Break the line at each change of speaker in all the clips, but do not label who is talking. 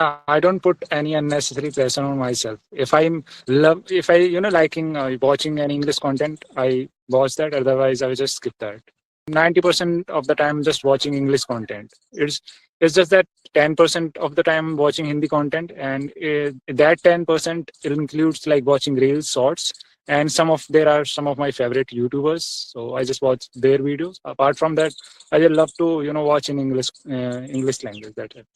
I don't put any unnecessary pressure on myself. If I liking watching any English content, I watch that. Otherwise, I will just skip that. 90% of the time, just watching English content. It's just that 10% of the time watching Hindi content, and that 10% includes like watching reels, shorts, and there are some of my favorite YouTubers. So I just watch their videos. Apart from that, I just love to watch in English language. That's it.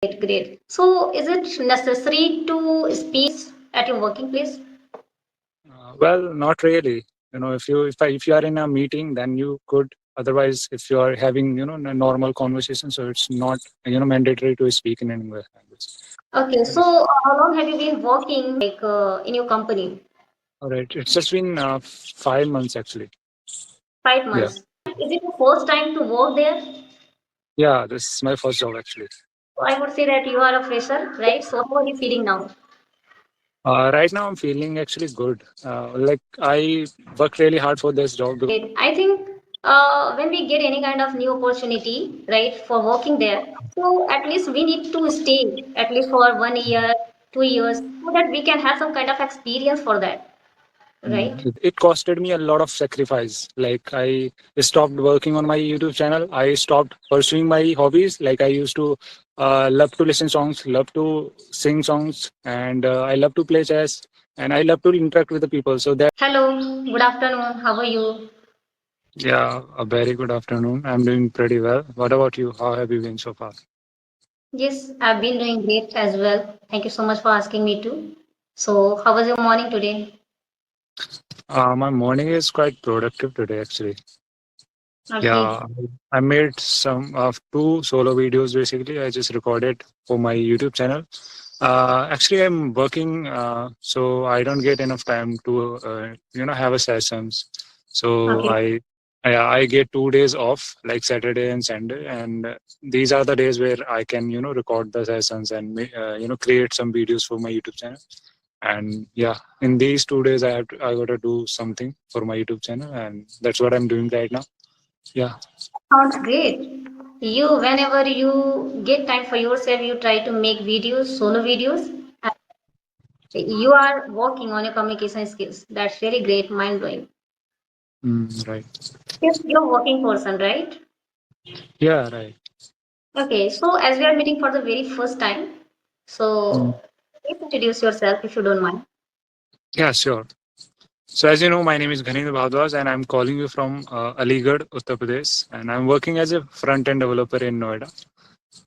Great, great. So, is it necessary to speak at your working place?
Well, not really. If you are in a meeting, then you could. Otherwise, if you are having a normal conversation, so it's not mandatory to speak in English language.
Okay, so how long have you been working like in your company?
All right, it's just been 5 months actually.
Five
Yeah,
months. Is it your first time to work there?
yeah. This is my first job actually.
So I would say that you are a fresher, right? So how are you feeling now?
Right now, I'm feeling actually good. Like I worked really hard for this job.
Great. I think when we get any kind of new opportunity, right, for working there, so at least we need to stay at least for 1 year, 2 years, so that we can have some kind of experience for that, right?
It costed me a lot of sacrifice. Like I stopped working on my YouTube channel. I stopped pursuing my hobbies. Like I used to love to listen songs, love to sing songs, and I love to play chess, and I love to interact with the people. So that
Hello, good afternoon. How are you?
yeah, a very good afternoon. I'm doing pretty well. What about you? How have you been so far?
Yes, I've been doing great as well. Thank you so much for asking me too. So, how was your morning today?
My morning is quite productive today, actually.
Okay,
Yeah, I made some of two solo videos basically. I just recorded for my YouTube channel. Actually, I'm working, so I don't get enough time to have a sessions. So
okay.
I get 2 days off, like Saturday and Sunday, and these are the days where I can record the sessions and create some videos for my YouTube channel. And yeah, in these 2 days, I gotta do something for my YouTube channel, and that's what I'm doing right now. Yeah.
Sounds great. You, whenever you get time for yourself, you try to make videos, solo videos. And you are working on your communication skills. That's really great, mind blowing.
Right.
Yes, you're a working person, right?
Yeah, right.
Okay, so as we are meeting for the very first time,
Mm.
so please introduce yourself if you don't mind.
Yeah, sure. So, as you know, my name is Ghaneendra Bhardwaj, and I'm calling you from Aligarh, Uttar Pradesh, and I'm working as a front-end developer in Noida.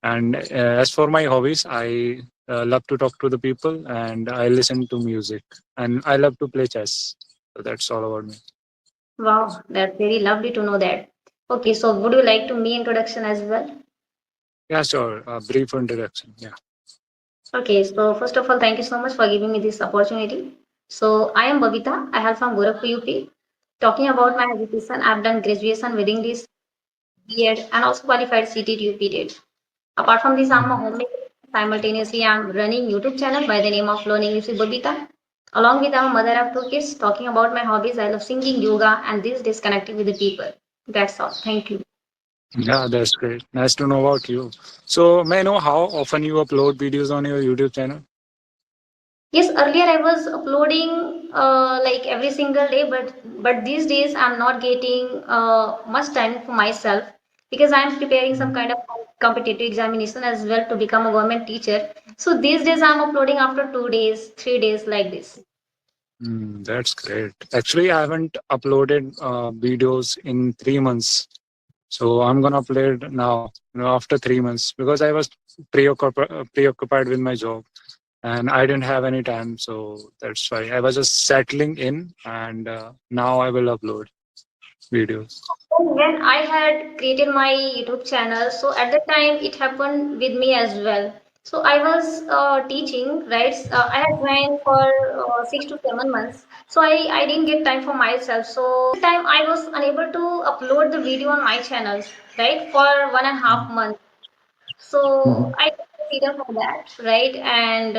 And as for my hobbies, I love to talk to the people, and I listen to music, and I love to play chess. So that's all about me.
Wow, that's very lovely to know that. Okay, so would you like to me introduction as well?
Yeah, sure. Brief introduction. Yeah.
Okay, so first of all, thank you so much for giving me this opportunity. So I am Babita. I have from Gorakhpur, UP. Talking about my education, I've done graduation within this B.Ed and also qualified CT UP did. Apart from this, I'm a homemaker. Simultaneously, I'm running YouTube channel by the name of Learning with Babita. Along with I'm a mother of two kids. Talking about my hobbies, I love singing, yoga, and these days connecting with the people. That's all. Thank you.
Yeah, that's great. Nice to know about you. So, may I know how often you upload videos on your YouTube channel?
Yes, earlier I was uploading like every single day, but these days I'm not getting much time for myself because I'm preparing some kind of competitive examination as well to become a government teacher. So these days I'm uploading after 2 days, 3 days like this.
That's great. Actually, I haven't uploaded videos in 3 months. So I'm gonna upload now, after 3 months because I was preoccupied with my job and I didn't have any time. So that's why I was just settling in, and now I will upload videos.
When I had created my YouTube channel, so at the time it happened with me as well. So I was teaching, right? I had joined for 6 to 7 months. So I didn't get time for myself. So time I was unable to upload the video on my channels, right? For 1.5 months. So
Mhm.
I took the freedom for that, right? And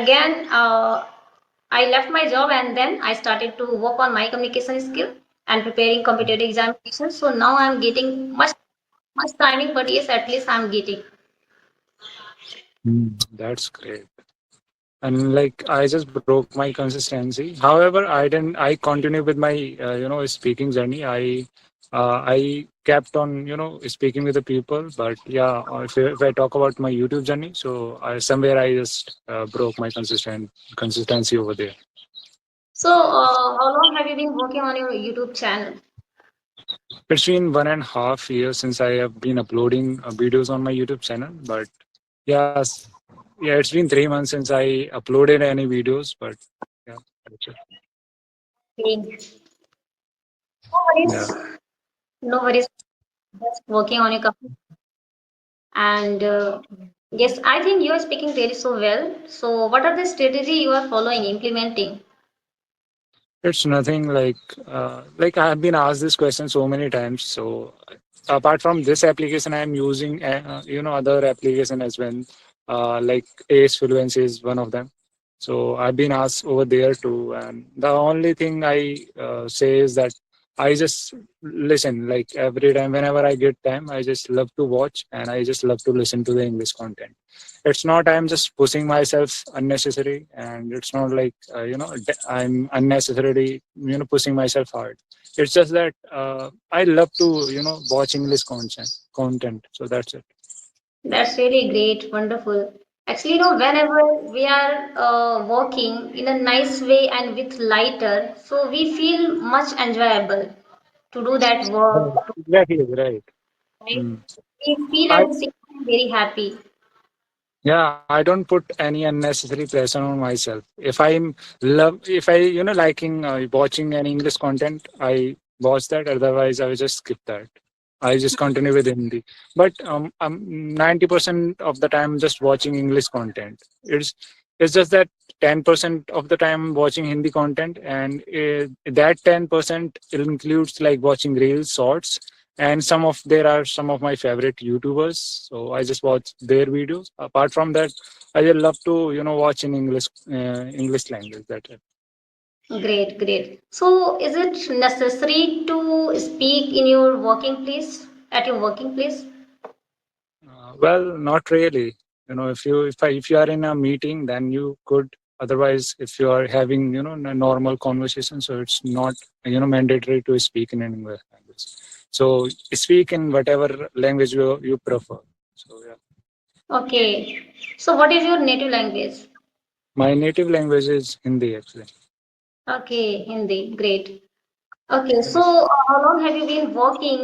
again, I left my job and then I started to work on my communication skill and preparing competitive examinations. So now I'm getting much timing, but yes, at least I'm getting.
That's great. And like I just broke my consistency. However, I continue with my speaking journey. I kept on speaking with the people, but yeah, if I talk about my YouTube journey, so somewhere I just broke my consistency over there.
So, how long have you been working on your YouTube channel?
It's been 1.5 years since I have been uploading videos on my YouTube channel, but yes, yeah, it's been 3 months since I uploaded any videos, but yeah, that's it.
Okay. No
Yeah.
worries. No worries. Just working on your company. And yes, I think you are speaking very so well. So, what are the strategy you are following, implementing?
It's nothing like I have been asked this question so many times. So apart from this application, I am using other application as well. Like Ace Fluency is one of them. So I've been asked over there too, and the only thing I say is that I just listen. Like every time, whenever I get time, I just love to watch and I just love to listen to the English content. It's not I'm just pushing myself unnecessary, and it's not like I'm unnecessarily pushing myself hard. It's just that I love to watch English content, so that's it.
That's really great, wonderful. Actually, whenever we are working in a nice way and with lighter, so we feel much enjoyable to do that work,
Right. Exactly right.
right?
Mm.
We feel
I
at the same time very happy.
Yeah, I don't put any unnecessary pressure on myself. If I liking watching any English content, I watch that. Otherwise, I will just skip that. I just continue with Hindi. But 90% of the time just watching English content. It's just that 10% of the time watching Hindi content, and that 10% includes like watching reels, shorts, and there are some of my favorite YouTubers. So I just watch their videos. Apart from that, I just love to watch in English language. That
Great, great. So, is it necessary to speak in your working place, at your working place?
Well, not really. If you are in a meeting, then you could. Otherwise, if you are having a normal conversation, so it's not mandatory to speak in an English language. So speak in whatever language you prefer. So yeah,
Okay. So, what is your native language?
my native language is Hindi actually.
Okay, Hindi. Great. Okay, so
Yes.
how long have you been working,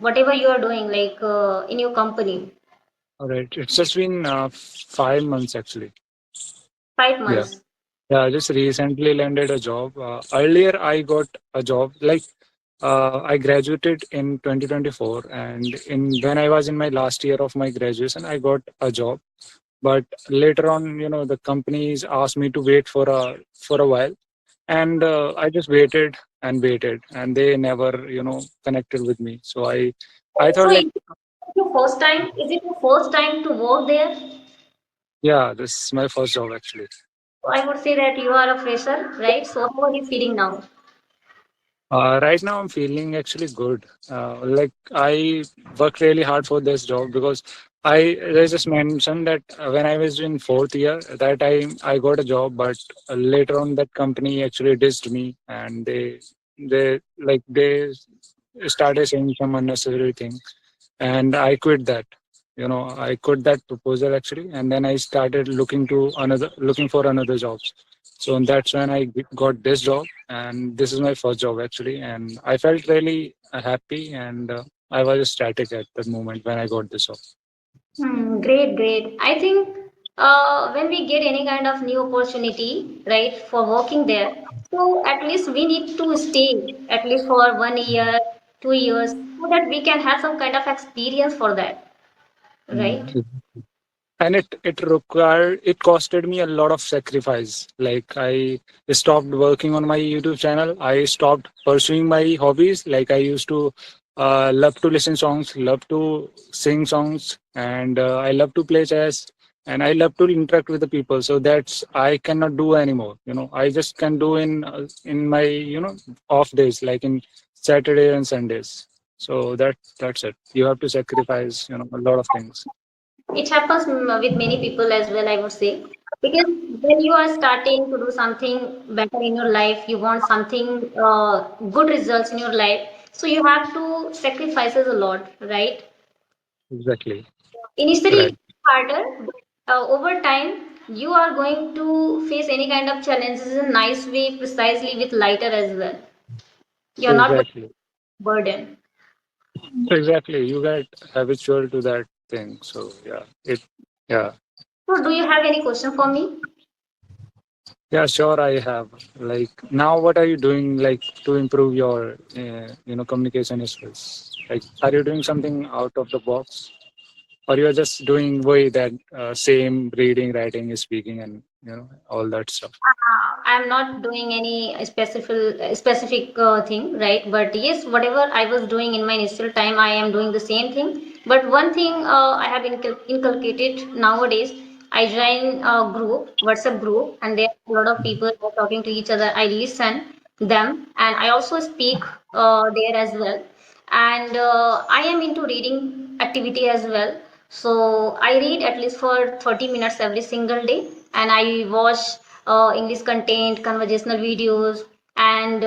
whatever you are doing, like in your company?
All right. It's just been 5 months actually.
Five
Yeah.
months.
Yeah. I just recently landed a job. Earlier, I got a job. I graduated in 2024, and in when I was in my last year of my graduation, I got a job. But later on, the companies asked me to wait for a while, and I just waited and waited, and they never connected with me. So I
So
thought
is
like,
it your first time? Is it your first time to work there?
yeah, this is my first job actually.
So I would say that you are a fresher, right? So how are you feeling now?
Right now, I'm feeling actually good. Like I worked really hard for this job because I just mentioned that when I was in fourth year, that time I got a job, but later on that company actually dissed me, and they started saying some unnecessary things, and I quit that. I quit that proposal actually, and then I started looking for another job. So that's when I got this job, and this is my first job actually, and I felt really happy, and I was ecstatic at the moment when I got this job.
Great, great. I think when we get any kind of new opportunity, right, for working there, so at least we need to stay at least for 1 year, 2 years, so that we can have some kind of experience for that, right?
Mm. And it costed me a lot of sacrifice. Like I stopped working on my YouTube channel. I stopped pursuing my hobbies. Like I used to love to listen songs, love to sing songs, and I love to play chess, and I love to interact with the people. So that's I cannot do anymore. I just can do in my off days, like in Saturday and Sundays. So that's it. You have to sacrifice a lot of things.
It happens with many people as well, I would say. Because when you are starting to do something better in your life, you want something good results in your life. So you have to sacrifices a lot, right?
Exactly.
Initially,
Right.
it's harder, but over time, you are going to face any kind of challenges in a nice way, precisely with lighter as well. You're not going
Exactly.
to burden.
Exactly. You get habitual to that thing. So yeah, yeah.
So, do you have any question for me?
Yeah, sure. I have. Like now, what are you doing like to improve your communication skills? Like, are you doing something out of the box, or you're just doing way that same reading, writing, speaking, and all that stuff?
I'm not doing any specific thing, right? But yes, whatever I was doing in my initial time, I am doing the same thing. But one thing I have inculcated nowadays, I join a group, WhatsApp group, and there are a lot of people who are talking to each other. I listen them, and I also speak there as well. And I am into reading activity as well. So I read at least for 30 minutes every single day, and I watch English content, conversational videos, and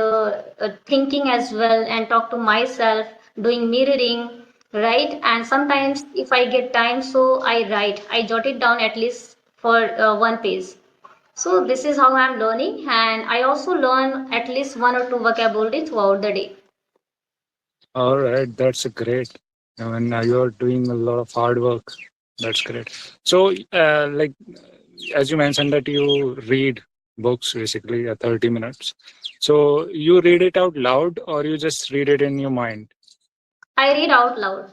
thinking as well, and talk to myself, doing mirroring, right? And sometimes if I get time, so I write, I jot it down at least for one page. So this is how I'm learning, and I also learn at least one or two vocabulary throughout the day.
All right, that's a great. I mean, you're doing a lot of hard work. That's great. So, as you mentioned that you read books basically at 30 minutes. So you read it out loud or you just read it in your mind?
I read out loud.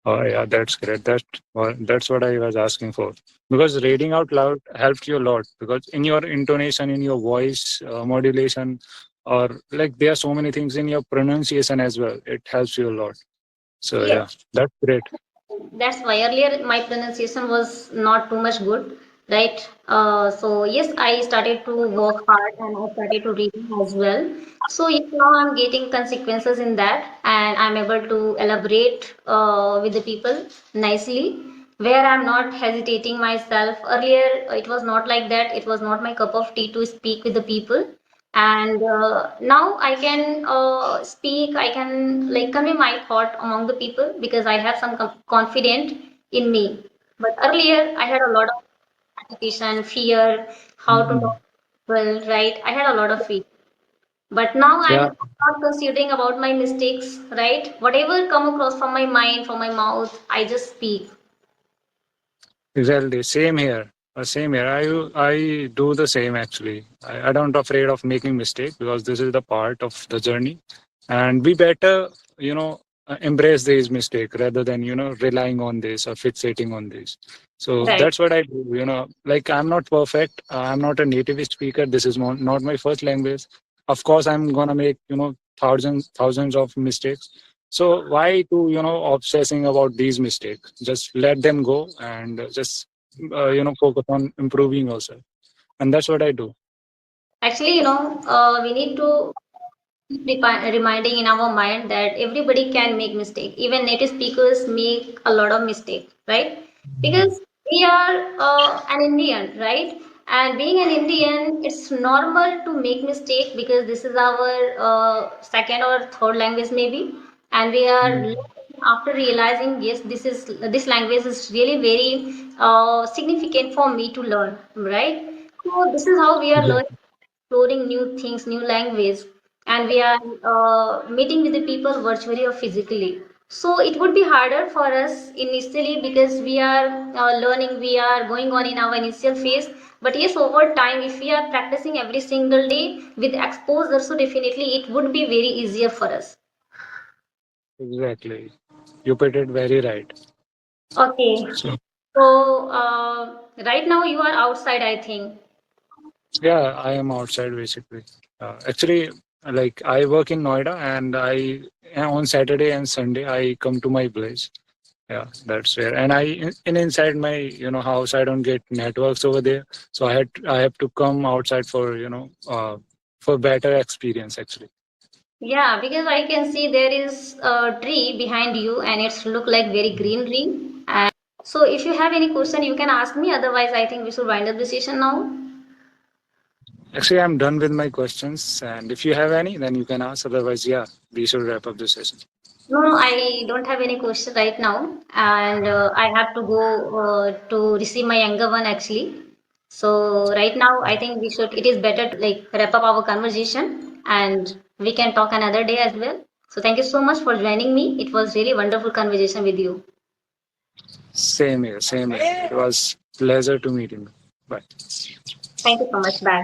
Oh yeah, that's great. That's what I was asking for. Because reading out loud helped you a lot. Because in your intonation, in your voice modulation, or like there are so many things in your pronunciation as well. It helps you a lot. So
Yes.
yeah, that's great.
That's why earlier my pronunciation was not too much good, right? So yes, I started to work hard and I started to read as well. So yes, now I'm getting consequences in that, and I'm able to elaborate with the people nicely, where I'm not hesitating myself. Earlier, it was not like that. It was not my cup of tea to speak with the people, and now I can speak, I can like convey my thought among the people because I have some confidence in me. But earlier I had a lot of hesitation, fear, how to
Mhm.
talk to people, right? I had a lot of fear, but now I'm
Yeah,
not considering about my mistakes, right? Whatever come across from my mind, from my mouth, I just speak.
exactly. Same here. Same here. I do the same actually. I don't afraid of making mistake because this is the part of the journey, and we better embrace these mistake rather than relying on this or fixating on this. So
Right.
that's what I do. Like I'm not perfect. I'm not a native speaker. This is not my first language. Of course, I'm gonna make thousands of mistakes. So why to obsessing about these mistakes? Just let them go and just focus on improving yourself. And that's what I do.
Actually, we need to keep reminding in our mind that everybody can make mistake. Even native speakers make a lot of mistake, right? Because we are an Indian, right? And being an Indian, it's normal to make mistake because this is our second or third language maybe, and we are
Mm.
learning after realizing yes, this language is really very significant for me to learn, right? So this is how we are
Yeah,
learning, exploring new things, new language, and we are meeting with the people virtually or physically. So it would be harder for us initially because we are learning, we are going on in our initial phase. But yes, over time, if we are practicing every single day with exposure, so definitely it would be very easier for us.
exactly. You put it very right.
Okay.
So
So right now you are outside, I think.
yeah, I am outside basically. Actually, like I work in Noida, and I on Saturday and Sunday I come to my place. Yeah, that's where. And inside my house, I don't get networks over there, so I have to come outside for better experience actually.
Yeah, because I can see there is a tree behind you and it's look like very greenery. So if you have any question, you can ask me. Otherwise, I think we should wind up the session now.
Actually, I'm done with my questions, and if you have any, then you can ask. Otherwise, yeah, we should wrap up this session.
No, no, I don't have any question right now, and I have to go to receive my younger one actually. So right now, I think we should. It is better to like wrap up our conversation, and we can talk another day as well. So thank you so much for joining me. It was really wonderful conversation with you.
Same here, same here. It was pleasure to meet you. Bye.
Thank you so much. Bye.